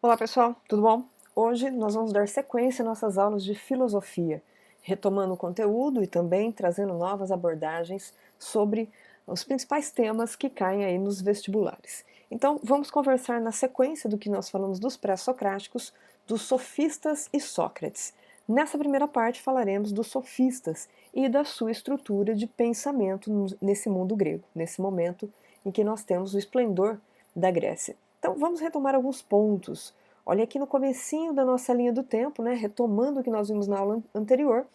Olá pessoal, tudo bom? Hoje nós vamos dar sequência às nossas aulas de filosofia, retomando o conteúdo e também trazendo novas abordagens sobre os principais temas que caem aí nos vestibulares. Então vamos conversar na sequência do que nós falamos dos pré-socráticos, dos sofistas e Sócrates. Nessa primeira parte falaremos dos sofistas e da sua estrutura de pensamento nesse mundo grego, nesse momento em que nós temos o esplendor da Grécia. Então vamos retomar alguns pontos. Olha aqui no comecinho da nossa linha do tempo, né, retomando o que nós vimos na aula anterior,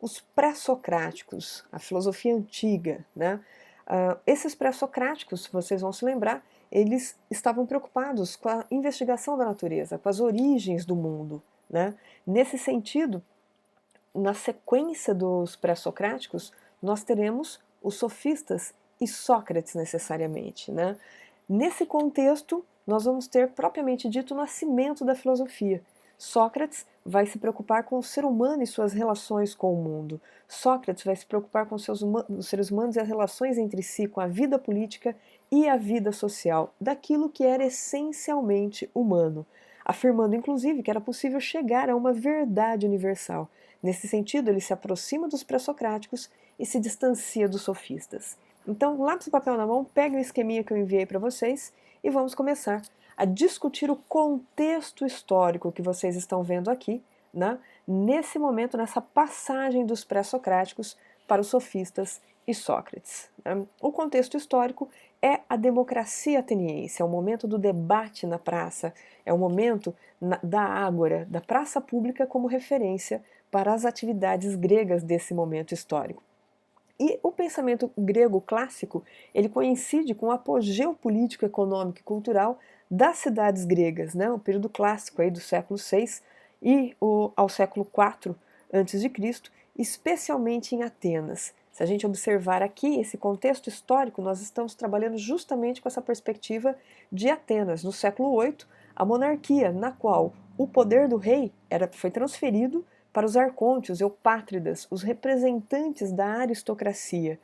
os pré-socráticos, a filosofia antiga, né? Esses pré-socráticos, vocês vão se lembrar, eles estavam preocupados com a investigação da natureza, com as origens do mundo, né? Nesse sentido, na sequência dos pré-socráticos, nós teremos os sofistas e Sócrates necessariamente, né? Nesse contexto, nós vamos ter propriamente dito o nascimento da filosofia. Sócrates vai se preocupar com o ser humano e suas relações com o mundo. Sócrates vai se preocupar com os seres humanos e as relações entre si, com a vida política e a vida social, daquilo que era essencialmente humano, afirmando inclusive que era possível chegar a uma verdade universal. Nesse sentido, ele se aproxima dos pré-socráticos e se distancia dos sofistas. Então, lápis e papel na mão, peguem o esqueminha que eu enviei para vocês e vamos começar a discutir o contexto histórico que vocês estão vendo aqui, né, nesse momento, nessa passagem dos pré-socráticos para os sofistas e Sócrates. O contexto histórico é a democracia ateniense, é o momento do debate na praça, é o momento da ágora, da praça pública como referência para as atividades gregas desse momento histórico. E o pensamento grego clássico, ele coincide com o apogeu político, econômico e cultural das cidades gregas, né? O período clássico aí do século VI e ao século IV a.C., especialmente em Atenas. Se a gente observar aqui esse contexto histórico, nós estamos trabalhando justamente com essa perspectiva de Atenas, no século VIII, a monarquia na qual o poder do rei foi transferido para os arcôntios, eupátridas, os representantes da aristocracia.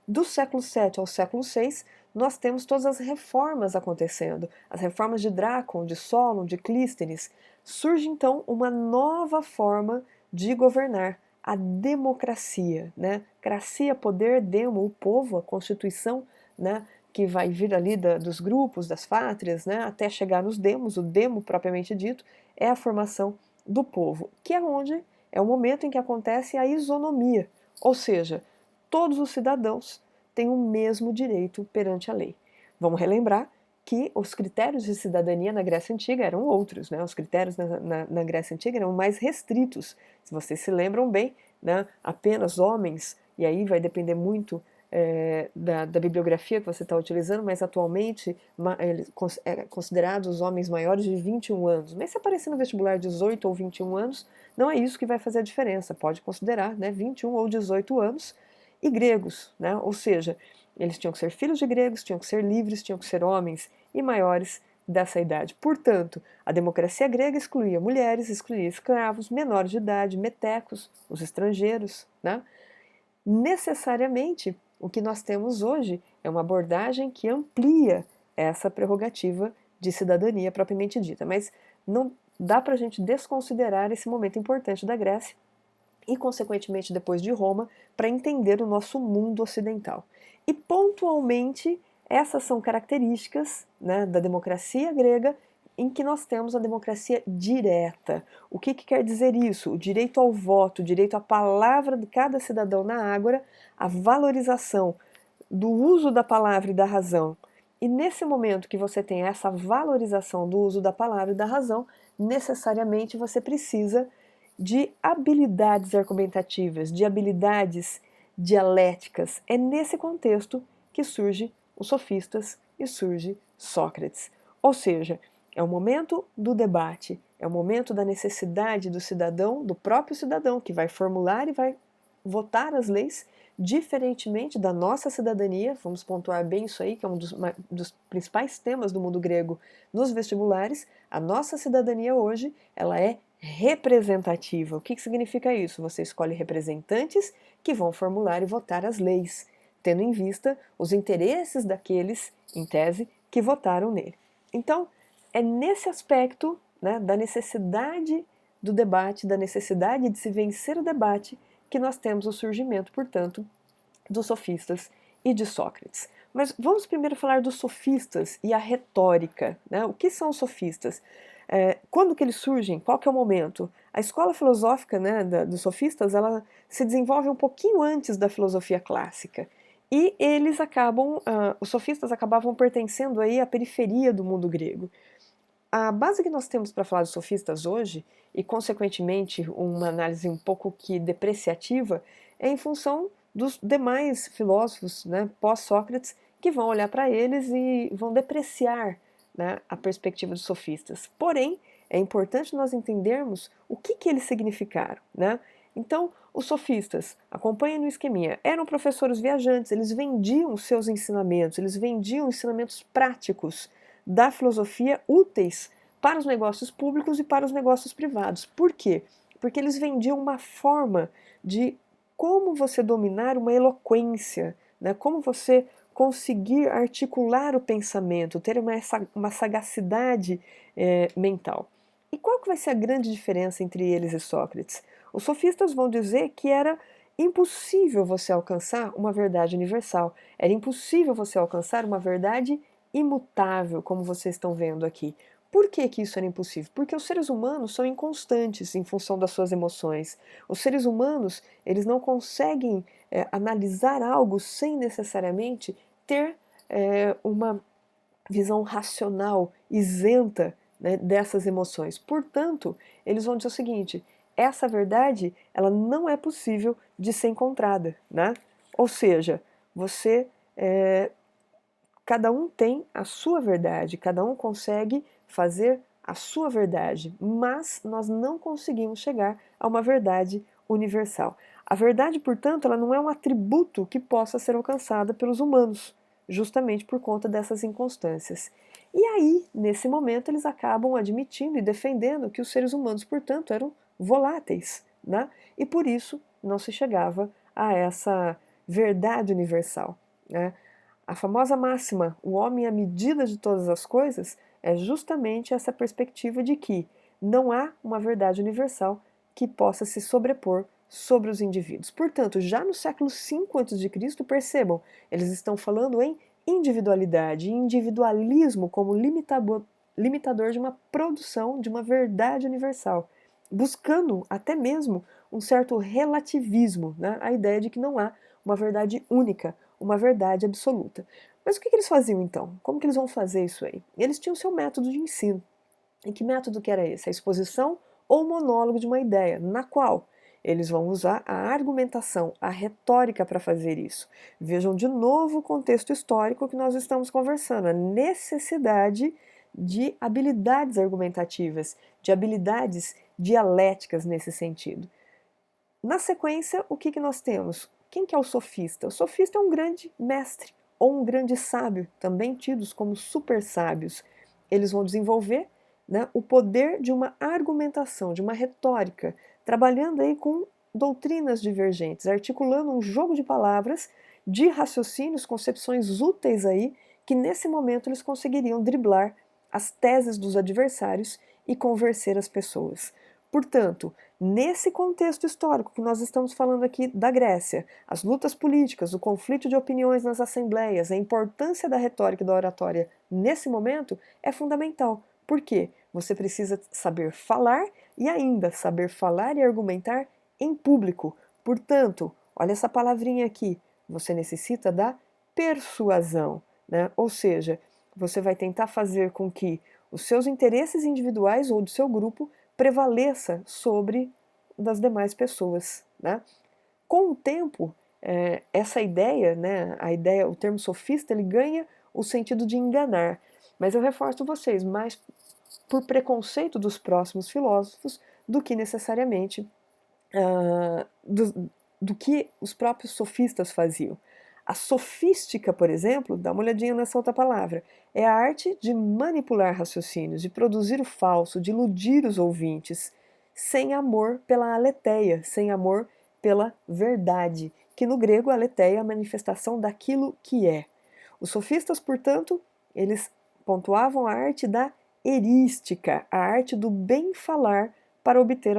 Do século VII ao século VI, nós temos todas as reformas acontecendo, as reformas de Drácon, de Solon, de Clístenes. Surge então uma nova forma de governar, a democracia, né? Cracia, poder, demo, o povo, a constituição, né? Que vai vir ali dos grupos, das fátrias, né? Até chegar nos demos. O demo propriamente dito é a formação do povo, que é onde é o momento em que acontece a isonomia, ou seja, todos os cidadãos têm o mesmo direito perante a lei. Vamos relembrar que os critérios de cidadania na Grécia Antiga eram outros, né? Os critérios na Grécia Antiga eram mais restritos. Se vocês se lembram bem, né? Apenas homens, e aí vai depender muito da bibliografia que você está utilizando, mas atualmente considerados os homens maiores de 21 anos. Mas se aparecer no vestibular 18 ou 21 anos, não é isso que vai fazer a diferença. Pode considerar, né, 21 ou 18 anos, e gregos, né? Ou seja, eles tinham que ser filhos de gregos, tinham que ser livres, tinham que ser homens e maiores dessa idade. Portanto, a democracia grega excluía mulheres, excluía escravos, menores de idade, metecos, os estrangeiros, né? Necessariamente, o que nós temos hoje é uma abordagem que amplia essa prerrogativa de cidadania propriamente dita, mas não dá para a gente desconsiderar esse momento importante da Grécia e, consequentemente, depois de Roma, para entender o nosso mundo ocidental. E, pontualmente, essas são características, né, da democracia grega, em que nós temos a democracia direta. O que quer dizer isso? O direito ao voto, o direito à palavra de cada cidadão na ágora, a valorização do uso da palavra e da razão. E nesse momento que você tem essa valorização do uso da palavra e da razão, necessariamente você precisa de habilidades argumentativas, de habilidades dialéticas. É nesse contexto que surge os sofistas e surge Sócrates. Ou seja, é o momento do debate, é o momento da necessidade do cidadão, do próprio cidadão, que vai formular e vai votar as leis, diferentemente da nossa cidadania. Vamos pontuar bem isso aí, que é um dos principais temas do mundo grego nos vestibulares. A nossa cidadania hoje, ela é representativa. O que significa isso? Você escolhe representantes que vão formular e votar as leis, tendo em vista os interesses daqueles, em tese, que votaram nele. Então, é nesse aspecto né, da necessidade do debate, da necessidade de se vencer o debate, que nós temos o surgimento, portanto, dos sofistas e de Sócrates. Mas vamos primeiro falar dos sofistas e a retórica, né? O que são os sofistas? Quando que eles surgem? Qual que é o momento? A escola filosófica, né, dos sofistas, ela se desenvolve um pouquinho antes da filosofia clássica. E eles acabam, os sofistas acabavam pertencendo aí à periferia do mundo grego. A base que nós temos para falar dos sofistas hoje, e consequentemente uma análise um pouco que depreciativa, é em função dos demais filósofos, né, pós-Sócrates, que vão olhar para eles e vão depreciar, né, a perspectiva dos sofistas. Porém, é importante nós entendermos o que eles significaram, né? Então, os sofistas, acompanhem no esqueminha, eram professores viajantes, eles vendiam seus ensinamentos, eles vendiam ensinamentos práticos da filosofia úteis para os negócios públicos e para os negócios privados. Por quê? Porque eles vendiam uma forma de como você dominar uma eloquência, né? Como você conseguir articular o pensamento, ter uma sagacidade mental. E qual que vai ser a grande diferença entre eles e Sócrates? Os sofistas vão dizer que era impossível você alcançar uma verdade universal, era impossível você alcançar uma verdade imutável, como vocês estão vendo aqui. Por que isso era impossível? Porque os seres humanos são inconstantes em função das suas emoções. Os seres humanos, eles não conseguem analisar algo sem necessariamente ter uma visão racional, isenta, né, dessas emoções. Portanto, eles vão dizer o seguinte: essa verdade, ela não é possível de ser encontrada, né? Ou seja, você cada um tem a sua verdade, cada um consegue fazer a sua verdade, mas nós não conseguimos chegar a uma verdade universal. A verdade, portanto, ela não é um atributo que possa ser alcançada pelos humanos, justamente por conta dessas inconstâncias. E aí, nesse momento, eles acabam admitindo e defendendo que os seres humanos, portanto, eram voláteis, né? E por isso não se chegava a essa verdade universal, né? A famosa máxima, o homem é a medida de todas as coisas, é justamente essa perspectiva de que não há uma verdade universal que possa se sobrepor sobre os indivíduos. Portanto, já no século V a.C., percebam, eles estão falando em individualidade, individualismo como limitador de uma produção de uma verdade universal, buscando até mesmo um certo relativismo, né? A ideia de que não há uma verdade única, uma verdade absoluta. Mas o que eles faziam então? Como que eles vão fazer isso aí? Eles tinham o seu método de ensino. E que método que era esse? A exposição ou monólogo de uma ideia, na qual eles vão usar a argumentação, a retórica para fazer isso. Vejam de novo o contexto histórico que nós estamos conversando, a necessidade de habilidades argumentativas, de habilidades dialéticas nesse sentido. Na sequência, o que nós temos? Quem que é o sofista? O sofista é um grande mestre ou um grande sábio, também tidos como super sábios. Eles vão desenvolver, né, o poder de uma argumentação, de uma retórica, trabalhando aí com doutrinas divergentes, articulando um jogo de palavras, de raciocínios, concepções úteis aí, que nesse momento eles conseguiriam driblar as teses dos adversários e convencer as pessoas. Portanto, nesse contexto histórico que nós estamos falando aqui da Grécia, as lutas políticas, o conflito de opiniões nas assembleias, a importância da retórica e da oratória nesse momento é fundamental. Por quê? Você precisa saber falar e ainda saber falar e argumentar em público. Portanto, olha essa palavrinha aqui, você necessita da persuasão, né? Ou seja, você vai tentar fazer com que os seus interesses individuais ou do seu grupo prevaleça sobre das demais pessoas, né? Com o tempo, essa ideia, né, o termo sofista, ele ganha o sentido de enganar. Mas eu reforço vocês, mais por preconceito dos próximos filósofos do que necessariamente do que os próprios sofistas faziam. A sofística, por exemplo, dá uma olhadinha nessa outra palavra, é a arte de manipular raciocínios, de produzir o falso, de iludir os ouvintes, sem amor pela aletheia, sem amor pela verdade, que no grego a aletheia é a manifestação daquilo que é. Os sofistas, portanto, eles pontuavam a arte da erística, a arte do bem falar para obter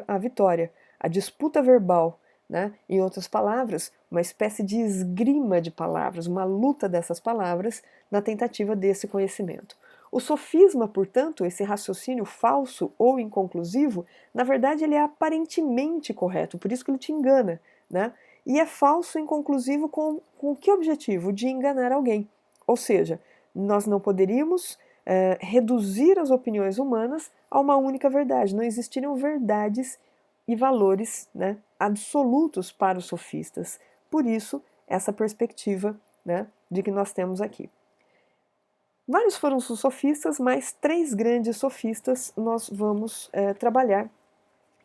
a vitória, a disputa verbal, né? Em outras palavras, uma espécie de esgrima de palavras, uma luta dessas palavras na tentativa desse conhecimento. O sofisma, portanto, esse raciocínio falso ou inconclusivo, na verdade ele é aparentemente correto, por isso que ele te engana, né? E é falso e inconclusivo com que objetivo? De enganar alguém. Ou seja, nós não poderíamos reduzir as opiniões humanas a uma única verdade. Não existiriam verdades e valores, né, absolutos para os sofistas. Por isso, essa perspectiva, né, de que nós temos aqui. Vários foram os sofistas, mas 3 grandes sofistas nós vamos trabalhar,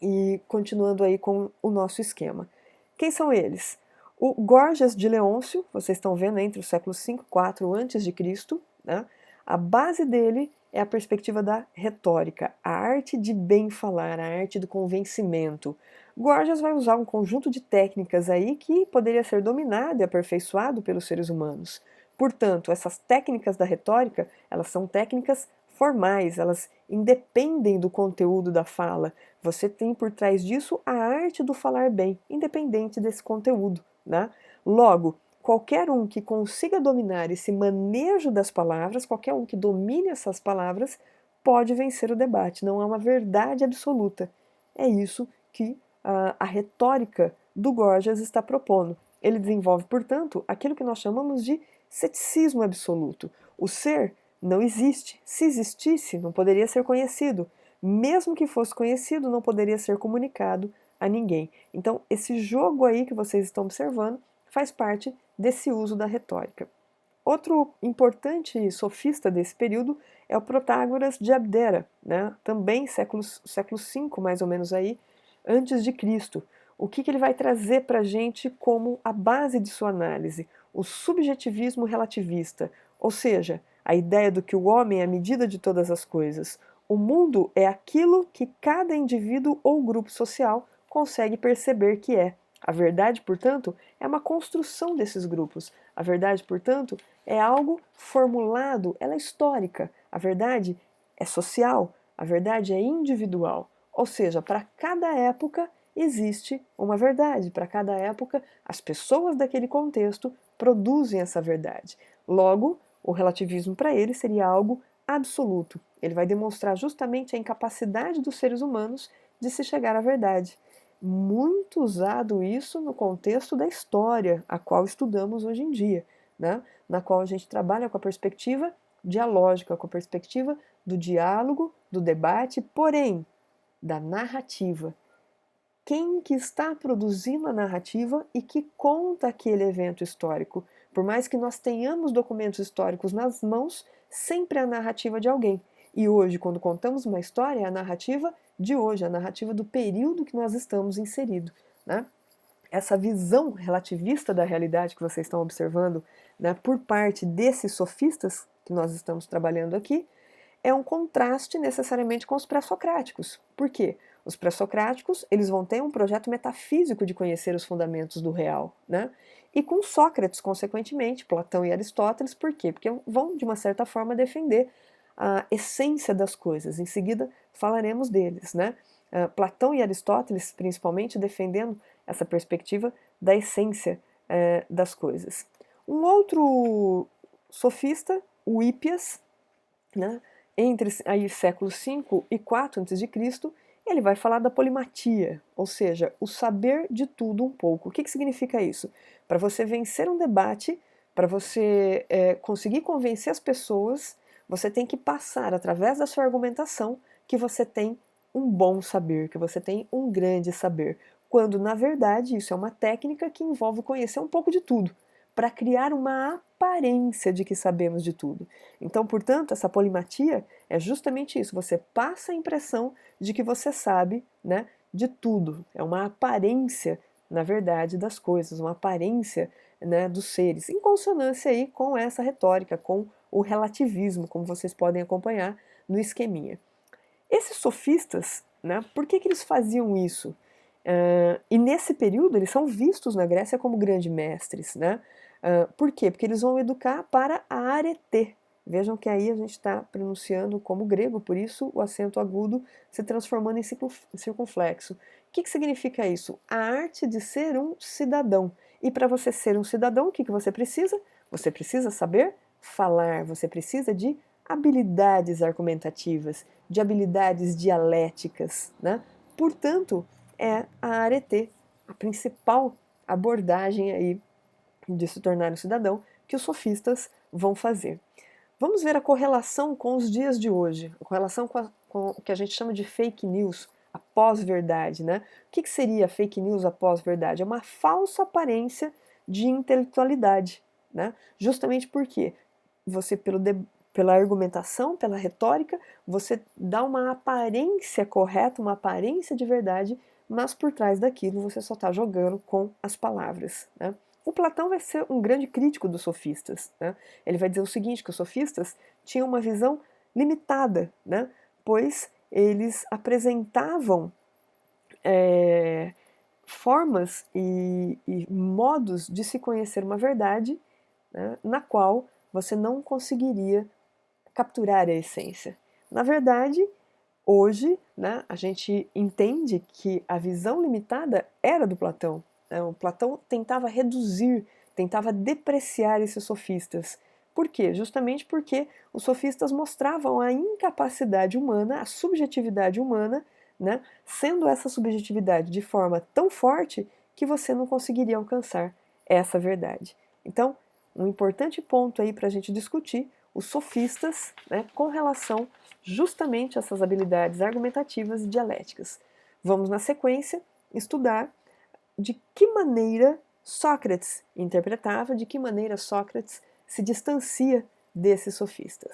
e continuando aí com o nosso esquema. Quem são eles? O Gorgias de Leôncio, vocês estão vendo entre o século 5 e 4 a.C., né? A base dele é a perspectiva da retórica, a arte de bem falar, a arte do convencimento. Gorgias vai usar um conjunto de técnicas aí que poderia ser dominado e aperfeiçoado pelos seres humanos. Portanto, essas técnicas da retórica, elas são técnicas formais, elas independem do conteúdo da fala. Você tem por trás disso a arte do falar bem, independente desse conteúdo, né? Logo, qualquer um que consiga dominar esse manejo das palavras, qualquer um que domine essas palavras, pode vencer o debate. Não há uma verdade absoluta. É isso que a retórica do Gorgias está propondo. Ele desenvolve, portanto, aquilo que nós chamamos de ceticismo absoluto. O ser não existe. Se existisse, não poderia ser conhecido. Mesmo que fosse conhecido, não poderia ser comunicado a ninguém. Então, esse jogo aí que vocês estão observando faz parte desse uso da retórica. Outro importante sofista desse período é o Protágoras de Abdera, né? Também século V, mais ou menos aí, antes de Cristo. O que ele vai trazer para a gente como a base de sua análise? O subjetivismo relativista, ou seja, a ideia do que o homem é a medida de todas as coisas. O mundo é aquilo que cada indivíduo ou grupo social consegue perceber que é. A verdade, portanto, é uma construção desses grupos. A verdade, portanto, é algo formulado, ela é histórica. A verdade é social, a verdade é individual. Ou seja, para cada época existe uma verdade. Para cada época, as pessoas daquele contexto produzem essa verdade. Logo, o relativismo para ele seria algo absoluto. Ele vai demonstrar justamente a incapacidade dos seres humanos de se chegar à verdade. Muito usado isso no contexto da história, a qual estudamos hoje em dia, né? Na qual a gente trabalha com a perspectiva dialógica, com a perspectiva do diálogo, do debate, porém, da narrativa. Quem que está produzindo a narrativa e que conta aquele evento histórico? Por mais que nós tenhamos documentos históricos nas mãos, sempre é a narrativa de alguém. E hoje, quando contamos uma história, é a narrativa de hoje, a narrativa do período que nós estamos inseridos, né? Essa visão relativista da realidade que vocês estão observando, né, por parte desses sofistas que nós estamos trabalhando aqui, é um contraste necessariamente com os pré-socráticos. Por quê? Os pré-socráticos, eles vão ter um projeto metafísico de conhecer os fundamentos do real, né? E com Sócrates, consequentemente, Platão e Aristóteles, por quê? Porque vão, de uma certa forma, defender a essência das coisas. Em seguida, falaremos deles, né? Platão e Aristóteles, principalmente, defendendo essa perspectiva da essência das coisas. Um outro sofista, o Hípias, né? Entre aí séculos 5 e 4 a.C., ele vai falar da polimatia, ou seja, o saber de tudo um pouco. O que significa isso? Para você vencer um debate, para você conseguir convencer as pessoas, você tem que passar, através da sua argumentação, que você tem um bom saber, que você tem um grande saber. Quando, na verdade, isso é uma técnica que envolve conhecer um pouco de tudo, para criar uma aparência de que sabemos de tudo. Então, portanto, essa polimatia é justamente isso, você passa a impressão de que você sabe, né, de tudo. É uma aparência, na verdade, das coisas, uma aparência, né, dos seres, em consonância aí com essa retórica, com o relativismo, como vocês podem acompanhar no esqueminha. Esses sofistas, né, por que eles faziam isso? E nesse período eles são vistos na Grécia como grandes mestres, né? Por quê? Porque eles vão educar para a arete. Vejam que aí a gente está pronunciando como grego, por isso o acento agudo se transformando em circunflexo. O que significa isso? A arte de ser um cidadão. E para você ser um cidadão, o que você precisa? Você precisa saber falar, você precisa de habilidades argumentativas, de habilidades dialéticas, né? Portanto, é a arete, a principal abordagem aí de se tornar um cidadão que os sofistas vão fazer. Vamos ver a correlação com os dias de hoje, a correlação com o que a gente chama de fake news, a pós-verdade, né? O que seria fake news, a pós-verdade? É uma falsa aparência de intelectualidade, né? Justamente porque você, pela argumentação, pela retórica, você dá uma aparência correta, uma aparência de verdade, mas por trás daquilo você só está jogando com as palavras, né? O Platão vai ser um grande crítico dos sofistas, né? Ele vai dizer o seguinte, que os sofistas tinham uma visão limitada, né? Pois eles apresentavam formas e modos de se conhecer uma verdade, né, na qual você não conseguiria capturar a essência. Na verdade, hoje, né, a gente entende que a visão limitada era do Platão. Né? O Platão tentava reduzir, tentava depreciar esses sofistas. Por quê? Justamente porque os sofistas mostravam a incapacidade humana, a subjetividade humana, né, sendo essa subjetividade de forma tão forte que você não conseguiria alcançar essa verdade. Então, um importante ponto aí para a gente discutir os sofistas, né, com relação justamente a essas habilidades argumentativas e dialéticas. Vamos, na sequência, estudar de que maneira Sócrates interpretava, de que maneira Sócrates se distancia desses sofistas.